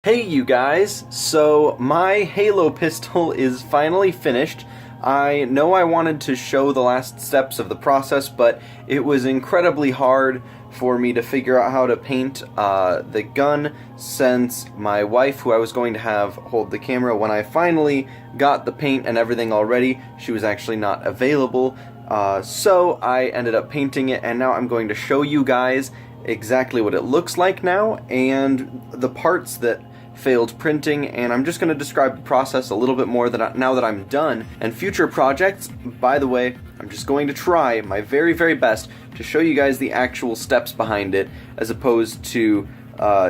Hey you guys, so my Halo pistol is finally finished. I know I wanted to show the last steps of the process, but it was incredibly hard for me to figure out how to paint the gun since my wife, who I was going to have hold the camera, when I finally got the paint and everything already, she was actually not available. So I ended up painting it, and now I'm going to show you guys exactly what it looks like now and the parts that failed printing, and I'm just going to describe the process a little bit more now that I'm done. And future projects, by the way, I'm just going to try my very, very best to show you guys the actual steps behind it, as opposed to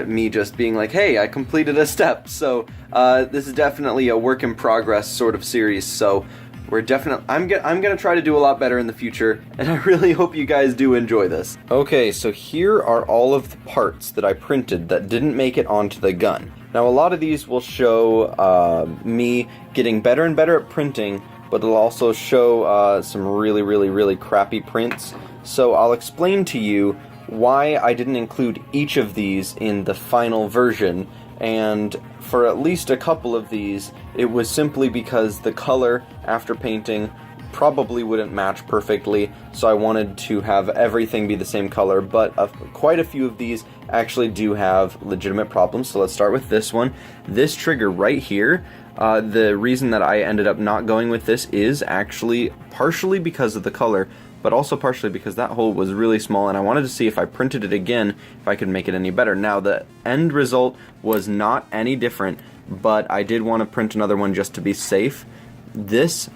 me just being like, hey, I completed a step. So this is definitely a work in progress sort of series, so I'm gonna try to do a lot better in the future, and I really hope you guys do enjoy this. Okay, so here are all of the parts that I printed that didn't make it onto the gun. Now, a lot of these will show me getting better and better at printing, but it'll also show some really, really, really crappy prints. So I'll explain to you why I didn't include each of these in the final version, and for at least a couple of these, it was simply because the color after painting probably wouldn't match perfectly, so I wanted to have everything be the same color, but quite a few of these actually do have legitimate problems. So let's start with this one. This trigger right here, the reason that I ended up not going with this is actually partially because of the color, but also partially because that hole was really small, and I wanted to see if I printed it again, if I could make it any better. Now, the end result was not any different, but I did want to print another one just to be safe. This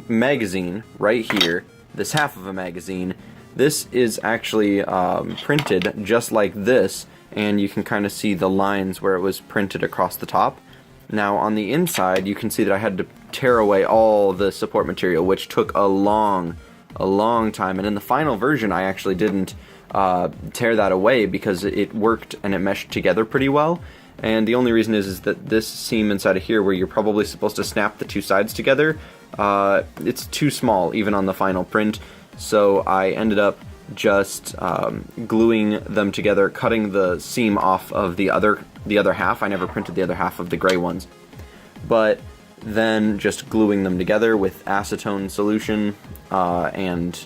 magazine right here, this half of a magazine, this is actually printed just like this, and you can kind of see the lines where it was printed across the top. Now, on the inside, you can see that I had to tear away all the support material, which took a long time, and in the final version I actually didn't tear that away because it worked and it meshed together pretty well. And the only reason is that this seam inside of here, where you're probably supposed to snap the two sides together, it's too small even on the final print, so I ended up just gluing them together, cutting the seam off of the other half. I never printed the other half of the gray ones, but then just gluing them together with acetone solution and,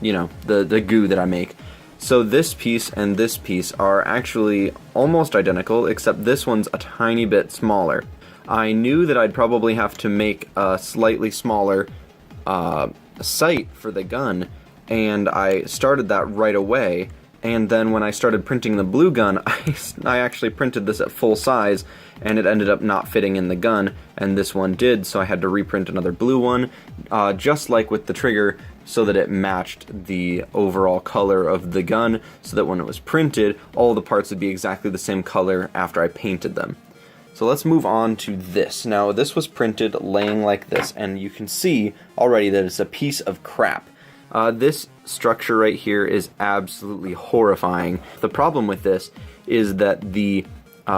you know, the goo that I make. So this piece and this piece are actually almost identical, except this one's a tiny bit smaller. I knew that I'd probably have to make a slightly smaller sight for the gun, and I started that right away. And then when I started printing the blue gun, I actually printed this at full size, and it ended up not fitting in the gun, and this one did, so I had to reprint another blue one, just like with the trigger, so that it matched the overall color of the gun, so that when it was printed, all the parts would be exactly the same color after I painted them. So let's move on to this. Now, this was printed laying like this, and you can see already that it's a piece of crap. This structure right here is absolutely horrifying. The problem with this is that the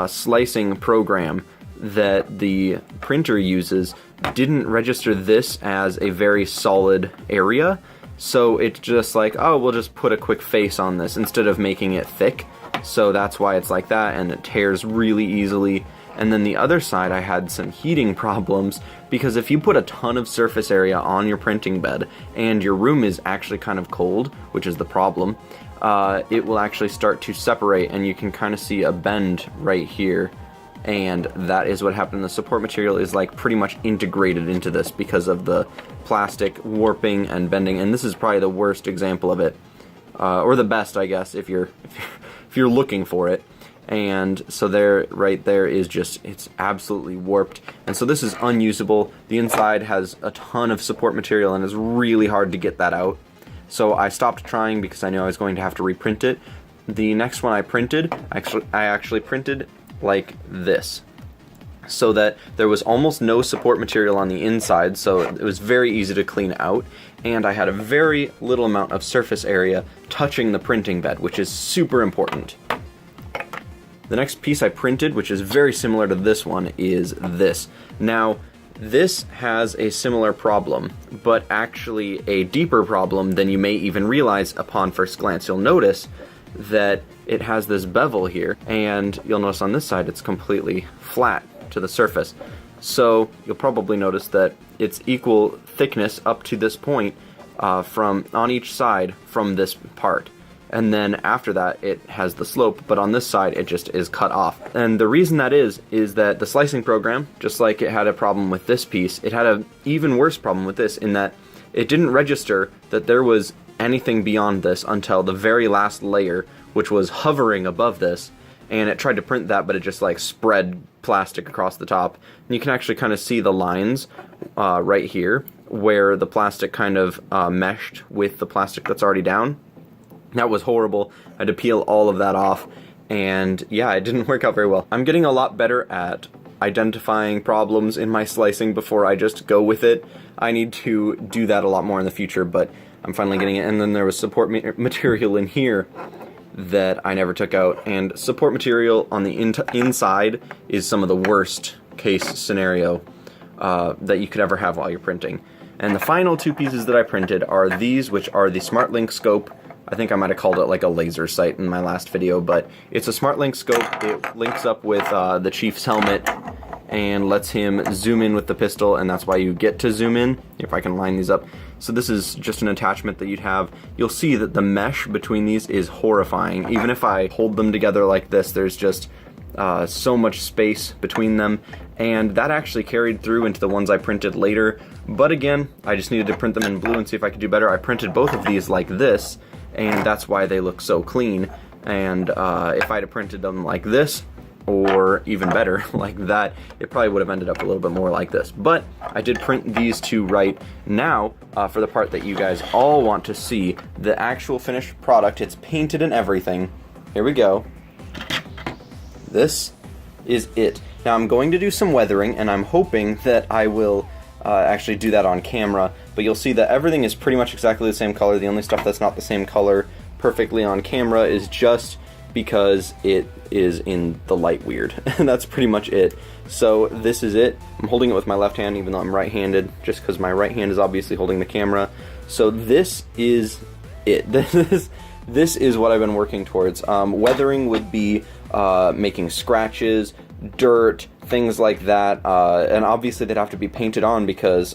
slicing program that the printer uses didn't register this as a very solid area, so it's just like, oh, we'll just put a quick face on this instead of making it thick. So that's why it's like that, and it tears really easily. And then the other side, I had some heating problems, because if you put a ton of surface area on your printing bed and your room is actually kind of cold, which is the problem, it will actually start to separate, and you can kind of see a bend right here. And that is what happened. The support material is like pretty much integrated into this because of the plastic warping and bending, and this is probably the worst example of it, or the best, I guess, if you're looking for it. And so there, right there, is just, it's absolutely warped, and so this is unusable. The inside has a ton of support material, and it's really hard to get that out. So I stopped trying because I knew I was going to have to reprint it. The next one I printed, I actually printed like this, so that there was almost no support material on the inside, so it was very easy to clean out, and I had a very little amount of surface area touching the printing bed, which is super important. The next piece I printed, which is very similar to this one, is this. Now, this has a similar problem, but actually a deeper problem than you may even realize upon first glance. You'll notice that it has this bevel here, and you'll notice on this side it's completely flat to the surface. So you'll probably notice that it's equal thickness up to this point from on each side from this part. And then after that it has the slope, but on this side it just is cut off. And the reason that is that the slicing program, just like it had a problem with this piece, it had an even worse problem with this in that it didn't register that there was anything beyond this until the very last layer, which was hovering above this, and it tried to print that, but it just like spread plastic across the top. And you can actually kind of see the lines right here where the plastic kind of meshed with the plastic that's already down. That was horrible. I had to peel all of that off, and yeah, it didn't work out very well. I'm getting a lot better at identifying problems in my slicing before I just go with it. I need to do that a lot more in the future, but I'm finally getting it. And then there was support material in here that I never took out, and support material on the inside is some of the worst case scenario that you could ever have while you're printing. And the final two pieces that I printed are these, which are the SmartLink scope. I think I might have called it like a laser sight in my last video, but it's a SmartLink scope. It links up with the Chief's helmet and lets him zoom in with the pistol, and that's why you get to zoom in, if I can line these up. So this is just an attachment that you'd have. You'll see that the mesh between these is horrifying. Even if I hold them together like this, there's just so much space between them, and that actually carried through into the ones I printed later. But again, I just needed to print them in blue and see if I could do better. I printed both of these like this, and that's why they look so clean. And if I'd have printed them like this, or even better, like that, it probably would have ended up a little bit more like this. But I did print these two right now for the part that you guys all want to see, the actual finished product. It's painted and everything. Here we go. This is it. Now I'm going to do some weathering, and I'm hoping that I will actually do that on camera, but you'll see that everything is pretty much exactly the same color. The only stuff that's not the same color perfectly on camera is just because it is in the light weird. And that's pretty much it. So this is it. I'm holding it with my left hand even though I'm right-handed, just because my right hand is obviously holding the camera. So this is it. This is what I've been working towards. Weathering would be making scratches, dirt, things like that, and obviously they'd have to be painted on because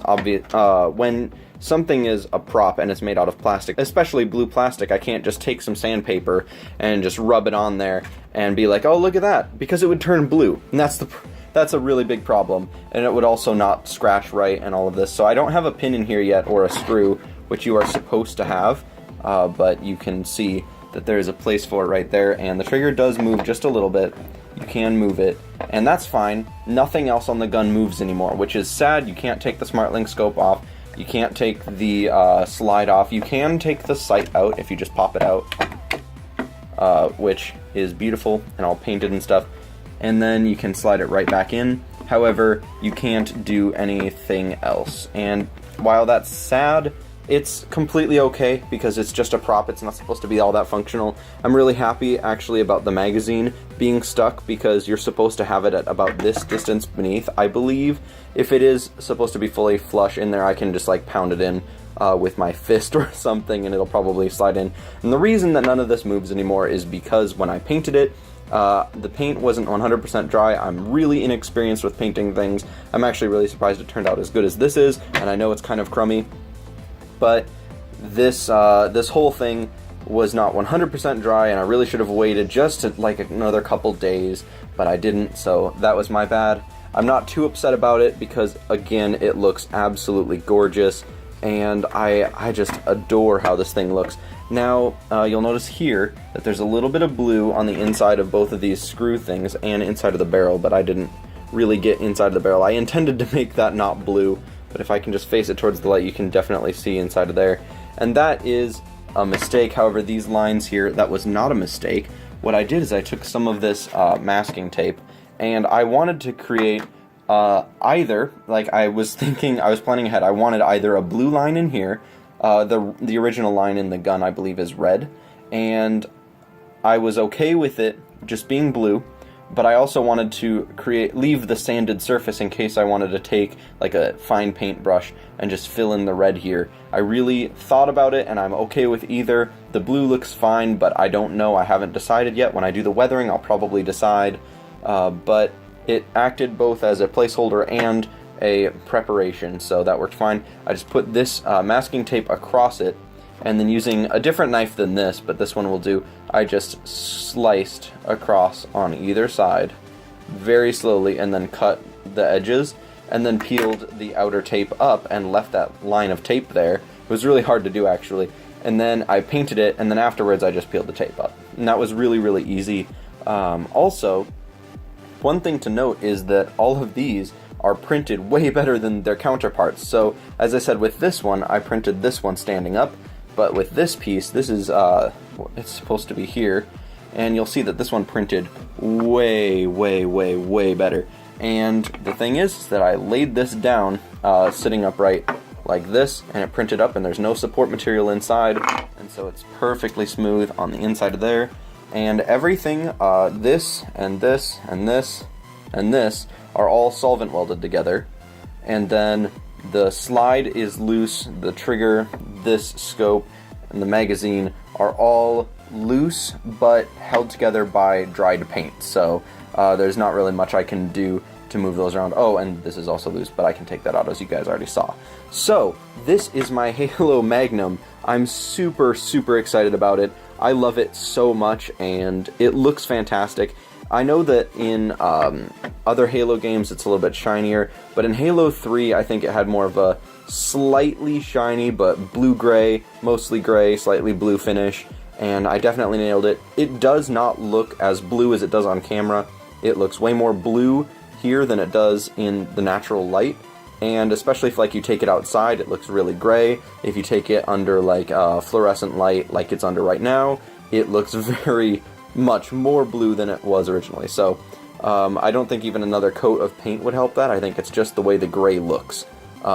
when something is a prop and it's made out of plastic, especially blue plastic, I can't just take some sandpaper and just rub it on there and be like, oh, look at that, because it would turn blue, and that's a really big problem, and it would also not scratch right and all of this. So I don't have a pin in here yet or a screw, which you are supposed to have, but you can see that there's a place for it right there, and the trigger does move just a little bit. You can move it, and that's fine. Nothing else on the gun moves anymore, which is sad. You can't take the SmartLink scope off. You can't take the slide off. You can take the sight out if you just pop it out, which is beautiful and all painted and stuff. And then you can slide it right back in. However, you can't do anything else. And while that's sad, it's completely okay because it's just a prop. It's not supposed to be all that functional. I'm really happy actually about the magazine being stuck because you're supposed to have it at about this distance beneath, I believe. If it is supposed to be fully flush in there, I can just like pound it in with my fist or something and it'll probably slide in. And the reason that none of this moves anymore is because when I painted it, the paint wasn't 100% dry. I'm really inexperienced with painting things. I'm actually really surprised it turned out as good as this is, and I know it's kind of crummy. But this whole thing was not 100% dry, and I really should have waited just like another couple days, but I didn't, so that was my bad. I'm not too upset about it because, again, it looks absolutely gorgeous, and I just adore how this thing looks. Now, you'll notice here that there's a little bit of blue on the inside of both of these screw things and inside of the barrel, but I didn't really get inside of the barrel. I intended to make that not blue, but if I can just face it towards the light, you can definitely see inside of there. And that is a mistake. However, these lines here, that was not a mistake. What I did is I took some of this masking tape, and I wanted to create either, like I was planning ahead, I wanted either a blue line in here, the original line in the gun I believe is red, and I was okay with it just being blue, but I also wanted to leave the sanded surface in case I wanted to take like a fine paintbrush and just fill in the red here. I really thought about it, and I'm okay with either. The blue looks fine, but I don't know. I haven't decided yet. When I do the weathering, I'll probably decide. But it acted both as a placeholder and a preparation, so that worked fine. I just put this masking tape across it, and then using a different knife than this, but this one will do, I just sliced across on either side very slowly, and then cut the edges, and then peeled the outer tape up and left that line of tape there. It was really hard to do, actually. And then I painted it, and then afterwards I just peeled the tape up. And that was really, really easy. Also, one thing to note is that all of these are printed way better than their counterparts. So, as I said, with this one, I printed this one standing up, but with this piece, this is, it's supposed to be here, and you'll see that this one printed way, way, way, way better. And the thing is that I laid this down, sitting upright like this, and it printed up, and there's no support material inside, and so it's perfectly smooth on the inside of there. And everything, this, and this, and this, and this, are all solvent welded together. And then the slide is loose, the trigger, this scope, and the magazine are all loose, but held together by dried paint. So there's not really much I can do to move those around. Oh, and this is also loose, but I can take that out, as you guys already saw. So this is my Halo Magnum. I'm super, super excited about it. I love it so much, and it looks fantastic. I know that in other Halo games it's a little bit shinier, but in Halo 3 I think it had more of a slightly shiny but blue-gray, mostly gray, slightly blue finish, and I definitely nailed it. It does not look as blue as it does on camera. It looks way more blue here than it does in the natural light, and especially if like you take it outside, it looks really gray. If you take it under like fluorescent light like it's under right now, it looks very much more blue than it was originally. So I don't think even another coat of paint would help that. I think it's just the way the gray looks,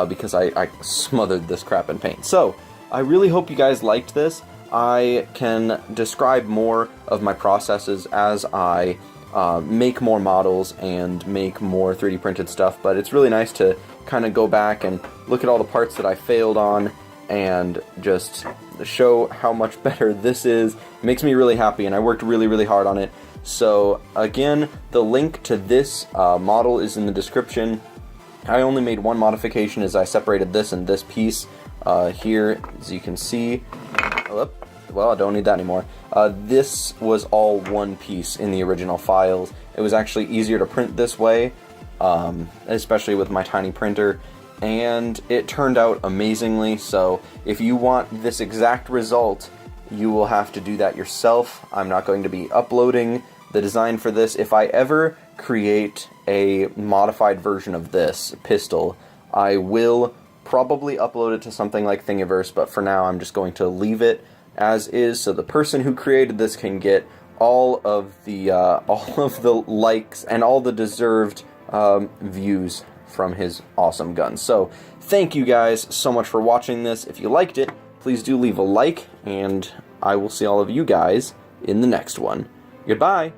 because I smothered this crap in paint. So I really hope you guys liked this. I can describe more of my processes as I make more models and make more 3D printed stuff, but it's really nice to kind of go back and look at all the parts that I failed on and just show how much better this is. It makes me really happy, and I worked really, really hard on it. So again, the link to this model is in the description. I only made one modification, as I separated this and this piece here, as you can see. Well, I don't need that anymore. This was all one piece in the original files. It was actually easier to print this way, especially with my tiny printer, and it turned out amazingly. So if you want this exact result, you will have to do that yourself. I'm not going to be uploading the design for this. If I ever create a modified version of this pistol, I will probably upload it to something like Thingiverse, but for now I'm just going to leave it as is, so the person who created this can get all of the likes and all the deserved views from his awesome gun. So thank you guys so much for watching this. If you liked it, please do leave a like, and I will see all of you guys in the next one. Goodbye!